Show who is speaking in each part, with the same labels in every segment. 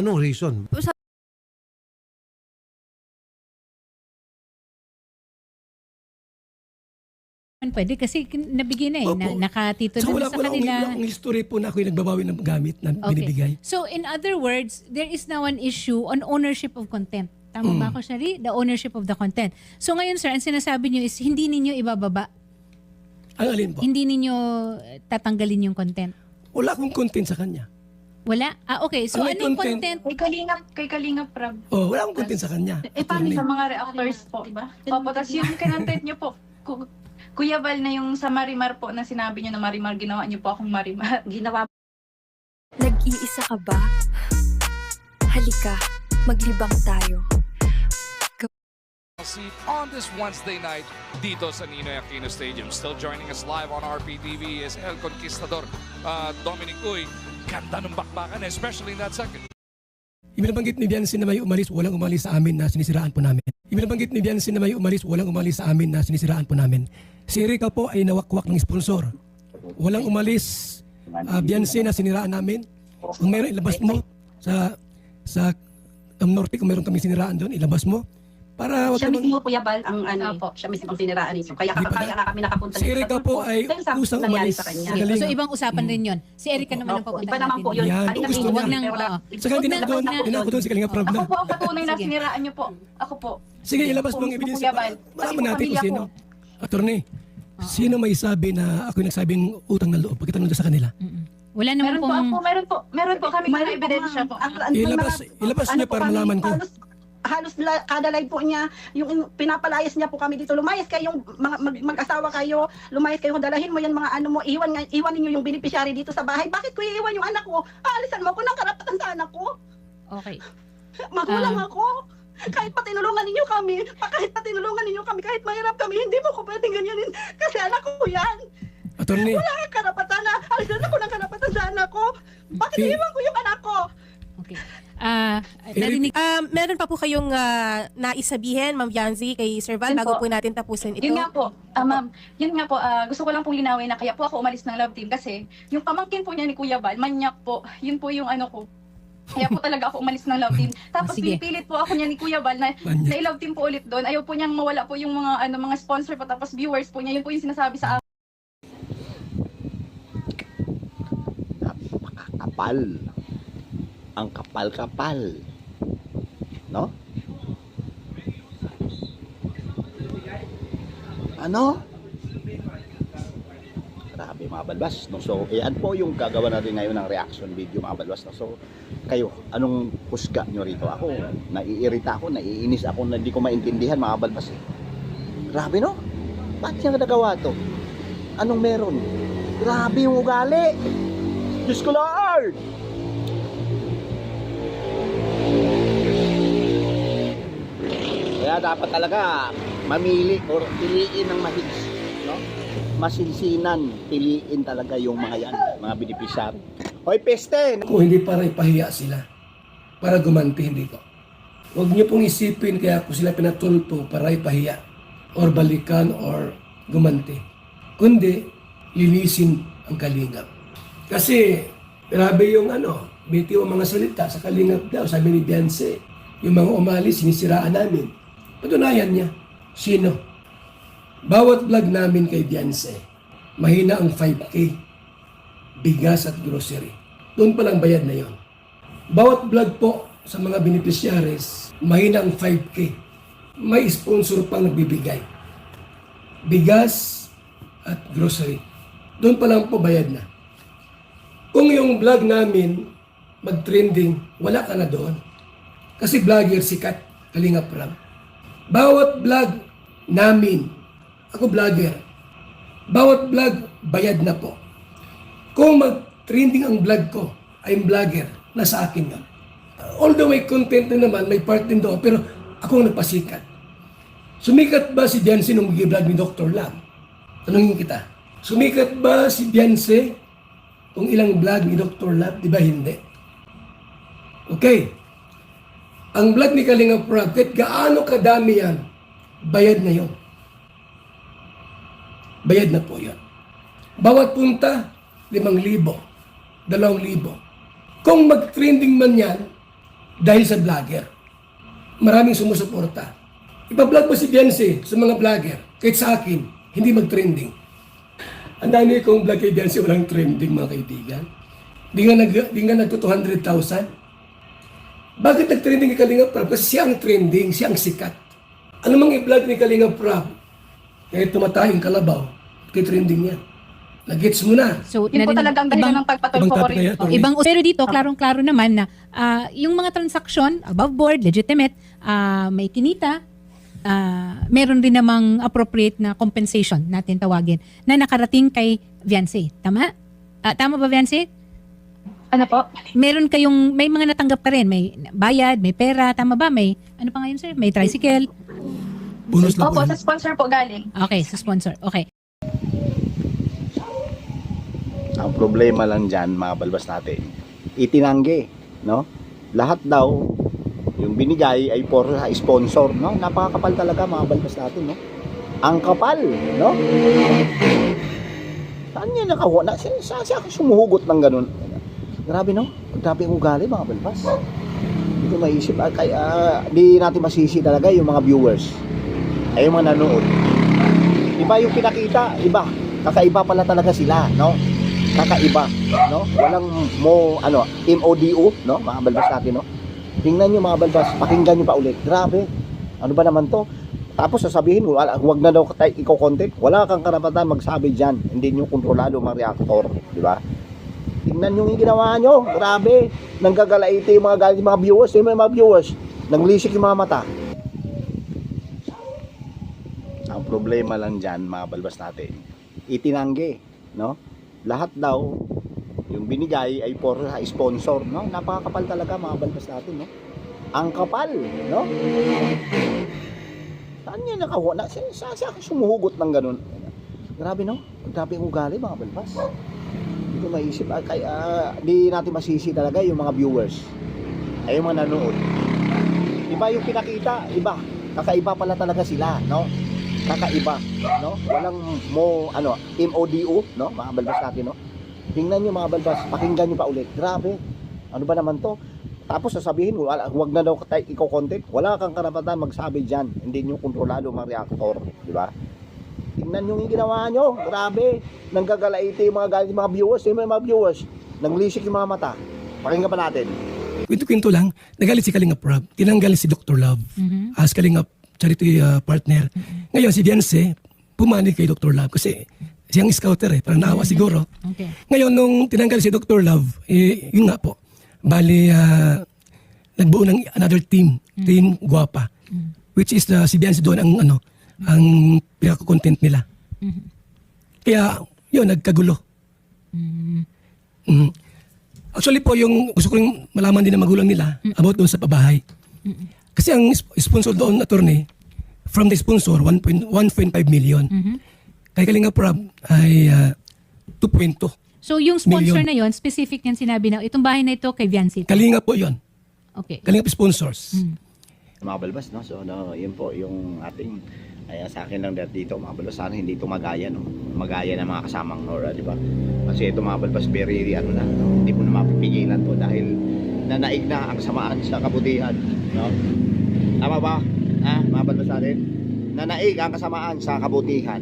Speaker 1: Anong reason?
Speaker 2: Pwede kasi nabigay na
Speaker 3: Opo.
Speaker 2: nakatito
Speaker 3: So,
Speaker 2: na
Speaker 3: wala
Speaker 2: sa kanila.
Speaker 3: akong history po na ako'y nagbabawi ng gamit na binibigay.
Speaker 2: So in other words, there is now an issue on ownership of content. Tama ba ako, Shari? The ownership of the content. So ngayon, sir, ang sinasabi niyo is hindi ninyo ibababa.
Speaker 3: Ang alin po?
Speaker 2: Hindi ninyo tatanggalin yung content.
Speaker 3: Wala akong content sa kanya.
Speaker 2: Wala? Okay. So
Speaker 3: Ang may
Speaker 2: anong
Speaker 3: content-
Speaker 2: content?
Speaker 4: Kay Kalingap Prab.
Speaker 3: Wala akong content sa kanya.
Speaker 4: Paano
Speaker 3: Attorney.
Speaker 4: sa mga reactors po? Opo, tapos yung kinontent niyo po, Kuya Val, na yung sa Marimar po na sinabi niyo na Marimar, ginawa niyo po akong Marimar. Ginawa
Speaker 5: Nag-iisa ka ba? Halika, maglibang tayo.
Speaker 6: On this Wednesday night dito sa Ninoy Aquino Stadium. Still joining us live on RPTV is El Conquistador Dominic Uy. Ganda ng bakbakan, especially in that second.
Speaker 3: Ibinabanggit ni Biancy na may umalis, walang umalis sa amin na sinisiraan po namin. Ibinabanggit ni Biancy na may umalis, walang umalis sa amin na sinisiraan po namin. Si Erika po ay nawakwak ng sponsor. Walang umalis, Biancy na siniraan namin. Kung meron, ilabas mo sa Norte, kung meron kami siniraan doon, ilabas mo. Para wag
Speaker 7: Siya
Speaker 3: naman,
Speaker 7: mismo, Kuya Bal, ang ano,
Speaker 4: Opo.
Speaker 7: siya mismo ang siniraan ninyo. Kaya
Speaker 3: Di ba
Speaker 7: kaya nga kami nakapunta
Speaker 3: si
Speaker 7: dito sa
Speaker 3: Erika
Speaker 7: Tulfo.
Speaker 3: po ay
Speaker 7: Dahil sa
Speaker 3: kusang
Speaker 7: nangyari
Speaker 3: umalis.
Speaker 7: sa kanya.
Speaker 3: Sa
Speaker 2: Okay. So
Speaker 3: Kalinga.
Speaker 2: ibang usapan din yun. Si Erika naman ang
Speaker 7: Opo,
Speaker 2: papunta
Speaker 7: iba naman po yun.
Speaker 3: Yan,
Speaker 7: Kanina
Speaker 3: gusto
Speaker 7: po,
Speaker 3: niya.
Speaker 2: Wag nang,
Speaker 7: pero-
Speaker 2: oo.
Speaker 3: Saka hindi na
Speaker 2: Wag
Speaker 3: doon,
Speaker 2: na-
Speaker 3: hindi na ako doon si Kalinga Prab
Speaker 4: Ako
Speaker 3: na.
Speaker 4: po ang patunay na
Speaker 2: Sige.
Speaker 4: siniraan niyo po. Ako po.
Speaker 3: Sige, ilabas mo ang
Speaker 4: Mismo,
Speaker 3: ebidensya.
Speaker 4: Kuya Val.
Speaker 3: Malaman
Speaker 4: Pati po
Speaker 3: natin kung
Speaker 4: pamilya
Speaker 3: sino.
Speaker 4: ko.
Speaker 3: Attorney, sino may sabi na ako yung nagsabing utang na loob pagkatapos doon sa kanila?
Speaker 2: Wala naman
Speaker 4: Meron po kami
Speaker 7: Mayroon
Speaker 4: mga ebidensya po.
Speaker 3: Ilabas niya para malaman ko.
Speaker 7: Halos kada live po niya, yung pinapalayas niya po kami dito. Lumayas kayo, yung mag-asawa kayo, lumayas kayo, dalahin mo yan mga ano mo, iwan niyo yung beneficiary dito sa bahay. Bakit ko iiwan yung anak ko? Aalisan mo ako ng karapatan sa anak ko.
Speaker 2: Okay.
Speaker 7: Magulang ako. Kahit patinulungan ninyo kami, kahit mahirap kami, hindi mo ko pwedeng ganyanin kasi anak ko yan.
Speaker 3: Attorney,
Speaker 7: Wala kang karapatan na alisan ako ng karapatan sa anak ko. Bakit
Speaker 3: Okay.
Speaker 7: iiwan ko yung anak ko?
Speaker 2: Okay. Narinig
Speaker 8: Meron pa po kayong naisabihin, Ma'am Yancy, kay Sir Val,
Speaker 4: Yun
Speaker 8: bago
Speaker 4: po.
Speaker 8: po natin tapusin ito.
Speaker 4: Yun nga po, ma'am, gusto ko lang pong linawin na kaya po ako umalis ng love team kasi yung pamangkin po niya ni Kuya Val, manyak po, yun po yung ano ko. Kaya po talaga ako umalis ng love team. Tapos
Speaker 2: Sige.
Speaker 4: pinipilit po ako niya ni Kuya Val na
Speaker 3: Manyak.
Speaker 4: i-love team po ulit doon. Ayaw po niyang mawala po yung mga sponsor po tapos viewers po niya. Yun po yung sinasabi sa akin.
Speaker 9: Kapal. Ang kapal-kapal. No? Ano? Grabe mga balbas. No? So, yan po yung gagawa natin ngayon ng reaction video mga balbas. No? So, kayo, anong husga nyo rito? Ako, naiirita ako, naiinis ako, na hindi ko maintindihan mga balbas. Grabe no? Ba't niya nagawa to? Anong meron? Grabe yung ugali! Diyos ko Lord! Kaya dapat talaga mamili or piliin ng mahigis, no? Masinsinan, piliin talaga yung mga yan, mga beneficiary. Hoy peste!
Speaker 3: kung hindi para ipahiya sila, para gumanti, hindi ko. Huwag niyo pong isipin kaya ako sila pinatulpo para ipahiya, or balikan, or gumanti. Kundi, linisin ang kalingap. Kasi, grabe yung bitiw ang mga salita sa kalingap daw, sabi ni Biancy. Yung mga umalis, sinisiraan namin. Patunayan niya. Sino? Bawat vlog namin kay Biancy, mahina ang 5K. Bigas at grocery. Doon palang bayad na yon. Bawat vlog po sa mga beneficiaries, mahina ang 5K. May sponsor pang nagbibigay. Bigas at grocery. Doon pa lang po bayad na. Kung yung vlog namin mag-trending, wala ka na doon. Kasi vlogger sikat, Kalinga Prab. Bawat vlog namin, ako vlogger, bawat vlog bayad na po. Kung mag-trending ang vlog ko, I'm vlogger, nasa akin yun. Although may content na naman, may part din doon, pero ako ang nagpasikat. Sumikat ba si Biancy nung mag-vlog ni Dr. Lam? Tanungin kita. Sumikat ba si Biancy kung ilang vlog ni Dr. Lam? Di ba hindi? Okay. Ang vlog ni Kalinga Prab, kahit gaano kadami yan, bayad na yon. Bayad na po yan. Bawat punta, 5,000, 2,000. Kung mag-trending man yan, dahil sa vlogger. Maraming sumusuporta. Ipa-vlog mo si Beyonce sa mga vlogger, kahit sa akin, hindi mag-trending. Ang dami kong vlog kay Beyonce, walang trending mga kaibigan. Di nga nagto 200,000. Bakit nag-trending ni Kalinga Prab? Kasi siya ang trending, siya ang sikat. Ano mang i-vlog ni Kalinga Prab, kahit tumatayong kalabaw, kay trending yan. Nag-gets mo na.
Speaker 2: So,
Speaker 4: Yun po
Speaker 2: narinig-
Speaker 4: talagang dahilan ng pagpatulpo ko
Speaker 3: topic
Speaker 4: rin
Speaker 3: kaya
Speaker 4: po.
Speaker 3: to.
Speaker 2: Pero dito, klarong-klaro naman na yung mga transaksyon, above board, legitimate, may kinita, meron rin namang appropriate na compensation natin tawagin na nakarating kay Viancy. Tama? Tama ba, Viancy?
Speaker 4: Ano po?
Speaker 2: May mga natanggap ka rin. May bayad, may pera. Tama ba? May, ano pa ngayon, sir? May tricycle.
Speaker 3: Bonus lang po
Speaker 4: Opo,
Speaker 3: yan.
Speaker 4: sa sponsor po galing.
Speaker 2: Okay, sa sponsor. Okay.
Speaker 9: Ang problema lang dyan, mga balbas natin, itinanggi, no? Lahat daw, yung binigay ay for sponsor, no? Napakakapal talaga, mga balbas natin, no? Ang kapal, no? Saan niya nakawa? Saan siya sumuhugot ng ganun? Grabe, no? Grabe ang ugali, mga balbas. Hindi ko maisip. Di natin masisi talaga yung mga viewers. Ay yung mga nanood. Iba yung pinakita, iba. Kakaiba pala talaga sila, no? Kakaiba, no? Walang MODO, no? Mga balbas natin, no? Tingnan nyo mga balbas, pakinggan nyo pa ulit. Grabe, ano ba naman to? Tapos sasabihin mo, huwag na daw ikaw content. Wala kang karapatan magsabi dyan. Hindi nyo kontrolado mga reactor, di ba? Tingnan nyo yung ginawa nyo, grabe. Nanggagalaiti yung mga galit yung mga viewers, yung mga viewers. Nanglisik yung mga mata. Ang problema lang dyan, mga balbas natin, itinanggi, no? Lahat daw, yung binigay ay for sponsor, no? Napakakapal talaga, mga balbas natin, no? Ang kapal, no? Saan niya nakawa? Saan siya sumuhugot ng ganun? Grabe, no? Grabe ang ugali, mga balbas. Hindi ko maisip. Di natin masisi talaga yung mga viewers. Ay yung mga nanood. Iba yung pinakita, iba. Kakaiba pala talaga sila, no? Kakaiba, no? Walang MODO, no? Mga balbas natin, no? Tingnan nyo mga balbas, pakinggan nyo pa ulit. Grabe, ano ba naman to? Tapos sasabihin mo, huwag na daw ikaw content. Wala kang karapatan magsabi dyan. Hindi nyo kontrolado mga reactor, di ba? Tingnan nyo yung ginawa nyo, grabe. Nanggagalaiti yung mga galit yung mga viewers, yung mga viewers. Nanglisik yung mga mata. Pakinggan pa natin.
Speaker 3: Kwento-kwento lang, nagalit si Kalinga Prab, tinanggal si Dr. Love as Kalinga charity partner. Ngayon si Beyonce, pumanig kay Dr. Love kasi siyang scouter parang naawa siguro.
Speaker 2: Okay.
Speaker 3: Ngayon nung tinanggal si Dr. Love, yun nga po, bali nagbuo ng another team Guapa, which is si Beyonce doon ang pinaka-content nila. Kaya yun, nagkagulo. Actually po, yung gusto ko rin malaman din ng magulang nila about doon sa pabahay. Kasi ang sponsor doon, attorney, from the sponsor, 1.5 million. Kay Kalinga Prab ay 2.2.
Speaker 2: So, yung sponsor
Speaker 3: Million.
Speaker 2: na yon specific yan sinabi na, itong bahay na ito kay Viancy.
Speaker 3: Kalinga po yon.
Speaker 2: Okay.
Speaker 3: Kalinga sponsors.
Speaker 9: Mga balbas, no? So, yun po yung ating sa akin lang dito, mga balbas, sana hindi ito magaya, no? Magaya ng mga kasamang Nora, di ba? Kasi ito mga balbas, very, no? Hindi po na mapipigilan po dahil nanaig na ang samaan sa kabutihan, no? Tama ba? Mga balbas natin? Nanaig ang kasamaan sa kabutihan.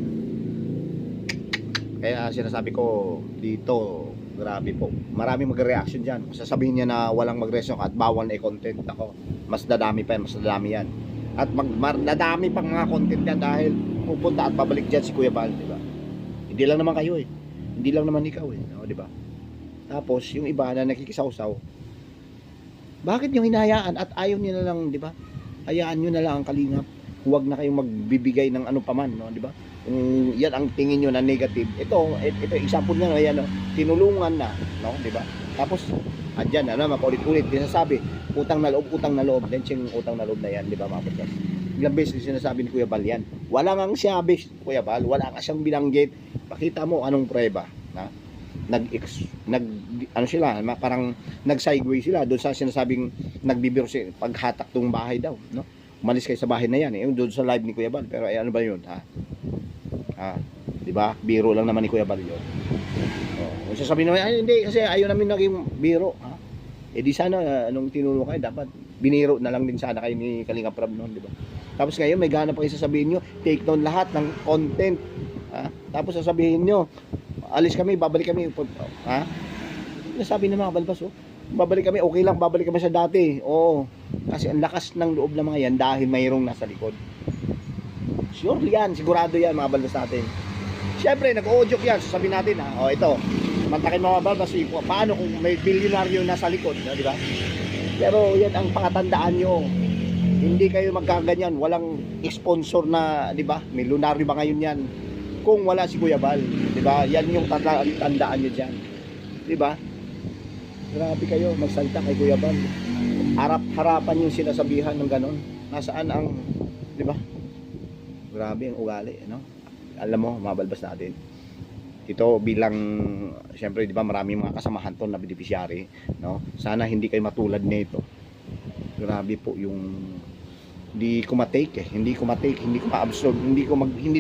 Speaker 9: Kaya sinasabi ko dito, grabe po. Maraming mag-reaction dyan. Sasabihin niya na walang mag-reaction at bawal na i-content ako. Mas dadami pa yan, mas dadami yan. At dadami pang mga content yan dahil pupunta at pabalik dyan si Kuya Bal, di ba? Hindi lang naman kayo eh. Hindi lang naman ikaw eh, no, di ba? Tapos yung iba na nakikisawsaw, bakit yung hinahayaan at ayaw niyo na lang, di ba? Hayaan niyo na lang ang kalingap. Huwag na kayong magbibigay ng ano paman, no, di ba? Kung yan ang tingin nyo na negative, ito example nga, ayan, no, tinulungan na, no, di ba? Tapos andyan mapaulit-ulit sinasabi, utang na loob, then siyang utang na loob na yan, di ba mga podcast? Ilang beses sinasabi ni Kuya Bal yan. Wala nga siyabi, Kuya Bal, wala nga siyang bilanggit. Pakita mo anong prueba na parang nag-segue sila doon sa sinasabing nagbibiro si paghatak tong bahay daw, no? Umalis kayo sa bahay na yan, doon sa live ni Kuya Bal. Pero ano ba yun, di ba? Biro lang naman ni Kuya Bal yun. Kung sasabihin naman, ay hindi, kasi ayaw namin naging biro, Eh di sana, anong tinuro kayo, dapat biniro na lang din sana kayo ni Kalinga Prab noon, di ba? Tapos ngayon, may gana pa kayo sasabihin nyo, take down lahat ng content. Tapos sasabihin nyo, alis kami, babalik kami. Nasabi ng mga balbas, babalik kami, okay lang, babalik kami sa dati. Oo, kasi ang lakas ng loob ng mga yan dahil mayroong nasa likod. Surely yan, sigurado yan mga balbas natin. Siyempre, nag-o-joke yan, sasabihin natin, ito, mantakin mga balbas, paano kung may bilyonaryo nasa likod, di ba? Pero yan ang pakatandaan nyo. Hindi kayo magkaganyan, walang sponsor na, di ba? Milyonaryo ba ngayon yan? Kung wala si Kuya Bal, di ba? Yan yung tandaan nyo dyan. Di ba? Grabe kayo, magsalita kay Kuya Bal. Harap-harapan yung sinasabihan ng ganon. Nasaan ang, di ba? Grabe ang ugali, no? Alam mo, mga balbas natin. Ito bilang, siyempre, di ba, maraming mga kasamahan to na beneficiary, no? Sana hindi kayo matulad nito. Grabe po yung hindi ko ma-take, hindi ko ma-absorb, hindi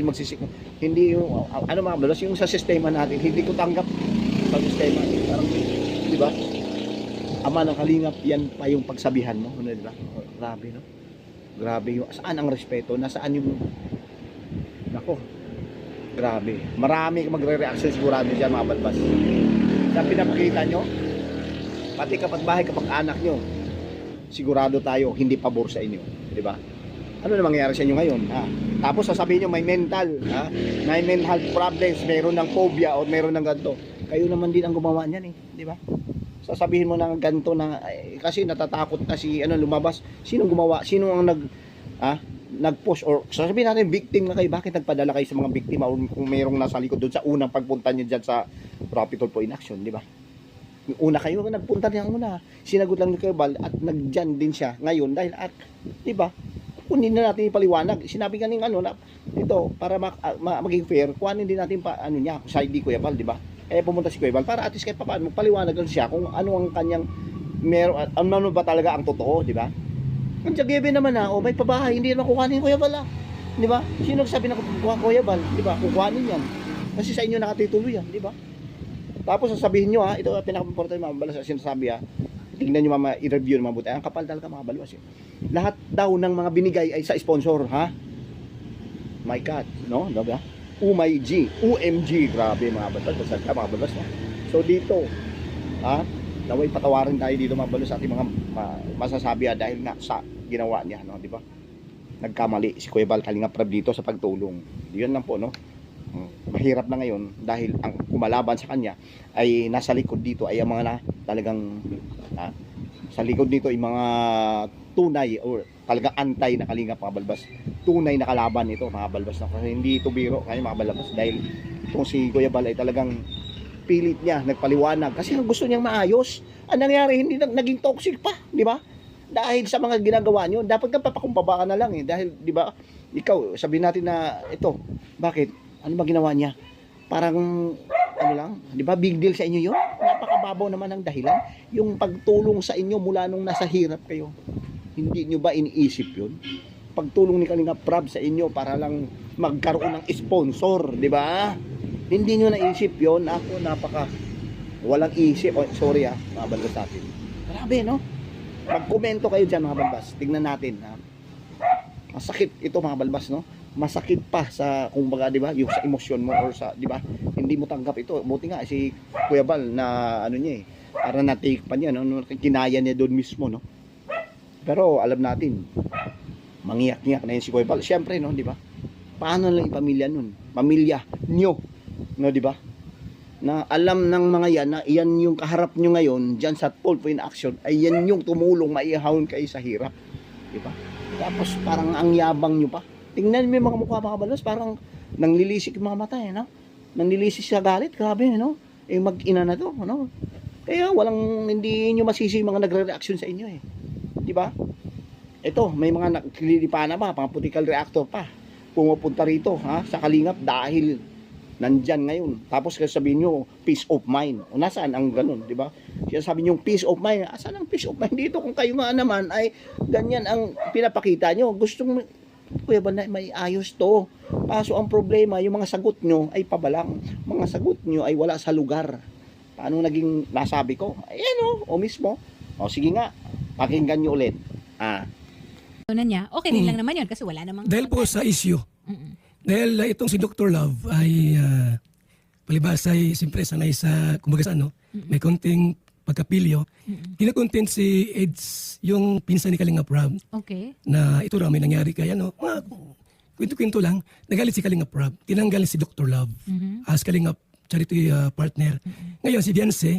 Speaker 9: magsisik, hindi yung, ano mga balbas, yung sa sistema natin, hindi ko tanggap sa sistema. Parang, di ba? Ama ng Kalingap, yan pa yung pagsabihan mo, ano, di ba? Grabe, no? Grabe yung, saan ang respeto, nasaan yung, nako, grabe. Marami magre-reaction sigurado dyan mga balbas. Sa pinapakita nyo, pati kapatbahay, kapag-anak nyo, sigurado tayo, hindi pabor sa inyo. Di ba? Ano na mangyayari sa inyo ngayon? Tapos sasabihin nyo, may mental, may mental problems, meron ng phobia o meron ng ganito. Kayo naman din ang gumawa niyan, di ba? Sasabihin mo ng ganito na, kasi natatakot na si, lumabas. Sinong gumawa? Sino ang nag-post, or sasabihin natin victim na kayo, bakit nagpadala kayo sa mga biktima o kung mayroong nasa likod doon sa unang pagpunta nyo dyan sa Rapid po in action, di ba? Una kayo nagpunta niya una, sinagot lang ni Kuya Bal at nagdyan din siya ngayon dahil at, di ba? Kunin na natin yung paliwanag, sinabi nga na ito, para maging fair, kuhanin din natin pa, niya, sa ID Kuya Bal, di ba? Pumunta si Kuya Bal para at least kahit paano magpaliwanag lang siya kung ano ang kanyang ano ba talaga ang totoo, di ba? Kung given naman may pabahay, hindi naman kukuhanin Kuya Bal, di ba? Sino nagsabi na kukuha Kuya Bal, di ba? Kukuhanin yan. Kasi sa inyo nakatituloy yan, di ba? Tapos sasabihin nyo ito pinaka-importante mga balas sa sinasabi tingnan nyo i-review ng mabuti. Ang kapal talaga mga balwas lahat daw ng mga binigay ay sa sponsor, my God, no? Diba? OMG, grabe mga balwas, mga balwas, no? So dito, naway patawarin tayo dito mga balwas sa ating mga masasabi dahil nga sa ginawa niya, no? Diba? Nagkamali si Kuya Bal Kalinga Prab dito sa pagtulong. Yun lang po, no? Mahirap na ngayon dahil ang kumalaban sa kanya ay nasa likod dito ay ang mga talagang sa likod dito ay mga tunay or talagang antay na Kalingap mga balbas, tunay na kalaban ito mga balbas, kasi hindi ito biro kayo mga balbas, dahil itong si Kuya Bal ay talagang pilit niya, nagpaliwanag kasi ang gusto niyang maayos. Ang nangyari, hindi naging toxic pa, di ba? Dahil sa mga ginagawa niyo, dapat ka papakumbaba ka na lang dahil di ba ikaw sabihin natin na ito, bakit? Ano ba ginawa niya? Parang, lang, di ba big deal sa inyo yun? Napakababaw naman ang dahilan. Yung pagtulong sa inyo mula nung nasa hirap kayo. Hindi nyo ba iniisip yun? Pagtulong ni Kalinga Prab sa inyo para lang magkaroon ng sponsor, di ba? Hindi nyo naisip yun. Ako, walang isip. Sorry mga balbas natin. Grabe, no? Magkomento kayo dyan mga balbas. Tignan natin, masakit ito mga balbas, no? Masakit pa sa kumbaga, di ba, yung sa emosyon mo or sa, di ba, hindi mo tanggap ito. Buti nga si Kuya Bal na para na-take pa niya, no? Kinaya niya doon mismo, no? Pero alam natin, mangiyak-ngiyak na yun si Kuya Bal. Siyempre, no, di ba? Paano lang yung pamilya nun? Pamilya nyo, no, di ba? Na alam ng mga yan na iyan yung kaharap nyo ngayon dyan sa Tulfo in Action, ay yan yung tumulong maihahon kayo sa hirap, di ba? Tapos parang ang yabang nyo pa. Tingnan mo yung mga mukha mga balbas, parang nanglilisik yung mga mata, no? Nanglilisik sa galit, grabe, no? Mag-ina na to, no? Kaya hindi nyo masisi yung mga nagre-reaction sa inyo, di ba? Ito, may mga naglilipa na ba, mga political reactor pa, pumupunta rito, sa Kalingap dahil nandyan ngayon. Tapos kasi sabihin nyo, peace of mind. O nasaan ang ganun, di ba? Siya sabi nyo, peace of mind. Asan ang peace of mind dito? Kung kayo nga naman ay ganyan ang pinapakita nyo. Gustong Kuya Bal na may ayos to. Kaso ang problema, yung mga sagot nyo ay pabalang. Mga sagot nyo ay wala sa lugar. Paano naging nasabi ko? Ayan o mismo. O sige nga, pakinggan nyo ulit.
Speaker 2: na niya, okay rin lang naman yun kasi wala namang...
Speaker 3: Dahil po sa issue,
Speaker 2: Mm-mm.
Speaker 3: dahil itong si Dr. Love ay palibas ay siyempre sanay sa, kumbaga sa ano, may konting pagkapilyo. Kinakontent si Eds, yung pinsan ni Kalinga Prab,
Speaker 2: Okay.
Speaker 3: na ito raw may nangyari kaya ano, mga kwento-kwento lang, nagalit si Kalinga Prab, tinanggal si Dr. Love as Kalinga charity partner. Ngayon si Beyonce,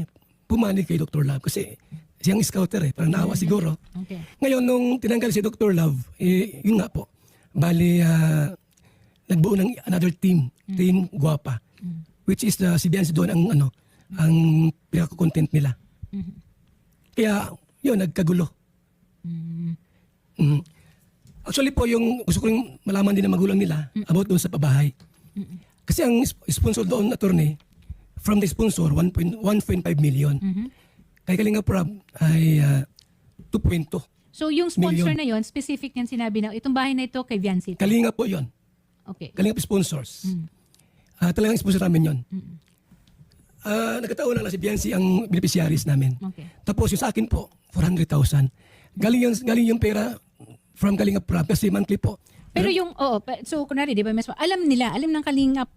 Speaker 3: pumanig kay Dr. Love kasi siyang scouter parang naawa siguro.
Speaker 2: Okay.
Speaker 3: Ngayon nung tinanggal si Dr. Love, yun nga po, bali nagbuo ng another team, Team Guapa, which is si Beyonce doon ang ano, ang pinaka-content nila. Kaya yun, nagkagulo. Actually po, yung gusto ko rin malaman din ng magulang nila about doon sa pabahay. Kasi ang sponsor doon, attorney, from the sponsor, 1.5 million. Kay Kalinga Prab ay 2.2.
Speaker 2: So yung sponsor
Speaker 3: Million.
Speaker 2: na yon specific yan sinabi na itong bahay na ito kay Viancy.
Speaker 3: Kalinga po yon.
Speaker 2: Okay.
Speaker 3: Kalinga sponsors. Talagang sponsor namin yon. Nagkataon lang na si Biancy ang beneficiaries namin.
Speaker 2: Okay.
Speaker 3: Tapos yung sa akin po, 400,000. Galing yung pera from Kalinga Prab kasi monthly po.
Speaker 2: Pero yung, so kunwari, di ba, alam ng Kalingap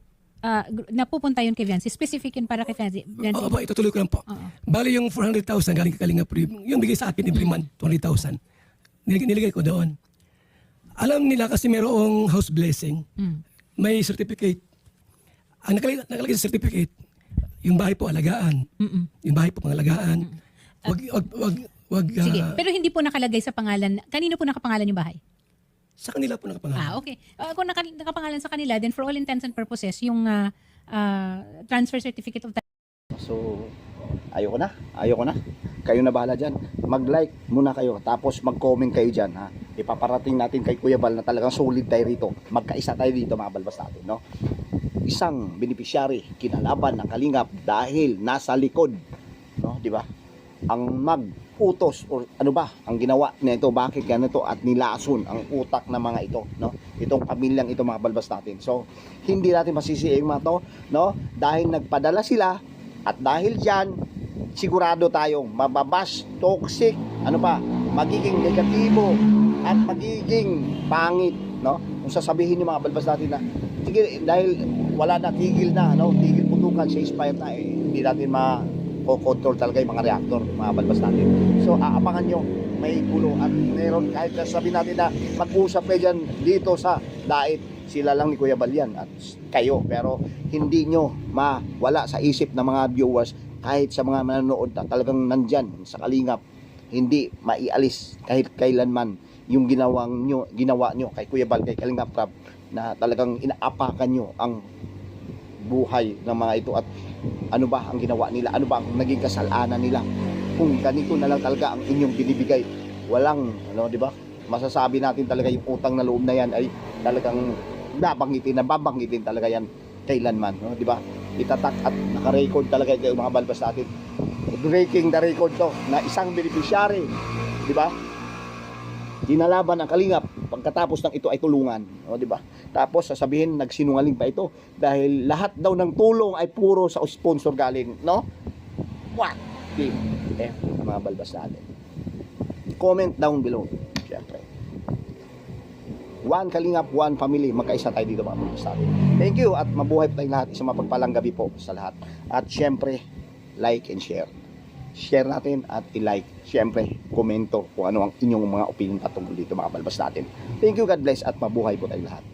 Speaker 2: na pupunta yun kay Viancy. Specific yun para kay Viancy.
Speaker 3: Oo po, itutuloy ko lang po. Bali yung 400,000 galing kay Kalinga Prab, yung bigay sa akin every month, 20,000. Niligay ko doon. Alam nila kasi merong house blessing. May certificate. Ang nakalagay sa certificate, yung bahay po alagaan. Yung bahay po pangalagaan. Wag
Speaker 2: Sige, pero hindi po nakalagay sa pangalan. Kanino po nakapangalan yung bahay?
Speaker 3: sa kanila po nakapangalan.
Speaker 2: Okay. Kung nakapangalan sa kanila, then for all intents and purposes, yung transfer certificate of
Speaker 9: So, ayoko na. Kayo na bahala dyan. Mag-like muna kayo, tapos mag-comment kayo dyan. Ha? Ipaparating natin kay Kuya Bal na talagang solid tayo rito. Magkaisa tayo dito, mga balbas natin. No? Isang beneficiary, kinalaban ng Kalingap dahil nasa likod. No? Di ba? Ang mag-utos, o ano ba, ang ginawa nito, bakit ganito, at nilason ang utak ng mga ito. No? Itong pamilyang ito, mga balbas natin. So, hindi natin masisiing mga to, no? Dahil nagpadala sila, at dahil dyan, sigurado tayong mababas, toxic, ano pa, magiging negatibo at magiging pangit, no? Kung sasabihin niyo mga balbas natin na, sige, dahil wala na, tigil na, no? Tigil putukan, ceasefire na, hindi natin ma-control talaga yung mga reactor, mga balbas natin. So, aapangan nyo, may gulo at meron, kahit sabihin natin na mag-usap kayo dyan dito sa Dait, sila lang ni Kuya Bal yan at kayo, pero hindi nyo mawala sa isip ng mga viewers, kahit sa mga manonood na talagang nandyan sa Kalingap, hindi maialis kahit kailanman yung ginawa nyo kay Kuya Bal, kay Kalingap Prab, na talagang inaapakan nyo ang buhay ng mga ito at ano ba ang ginawa nila, ano ba ang naging kasalanan nila. Kung ganito na lang talaga ang inyong binibigay, walang, ano, di ba, masasabi natin talaga yung utang na loob na yan ay talagang babanggitin talaga yan kailanman, no? Di ba? Itatak at naka-record talaga kayo mga balbas natin. Breaking the record to na isang beneficiary, di ba? Dinalaban ng Kalingap pagkatapos ng ito ay tulungan, no? Di ba? Tapos sasabihin nagsinungaling pa ito dahil lahat daw ng tulong ay puro sa sponsor galing, no? What? Team F mga balbas natin. Comment down below. Siyempre. One Kalingap, one family. Magkaisa tayo dito mga balbas natin. Thank you at mabuhay po tayong lahat. Isang mapagpalang gabi po sa lahat. At siyempre, like and share. Share natin at i-like. Siyempre, komento kung ano ang inyong mga opinion patungkol dito mga balbas natin. Thank you, God bless at mabuhay po tayong lahat.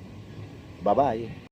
Speaker 9: Bye-bye.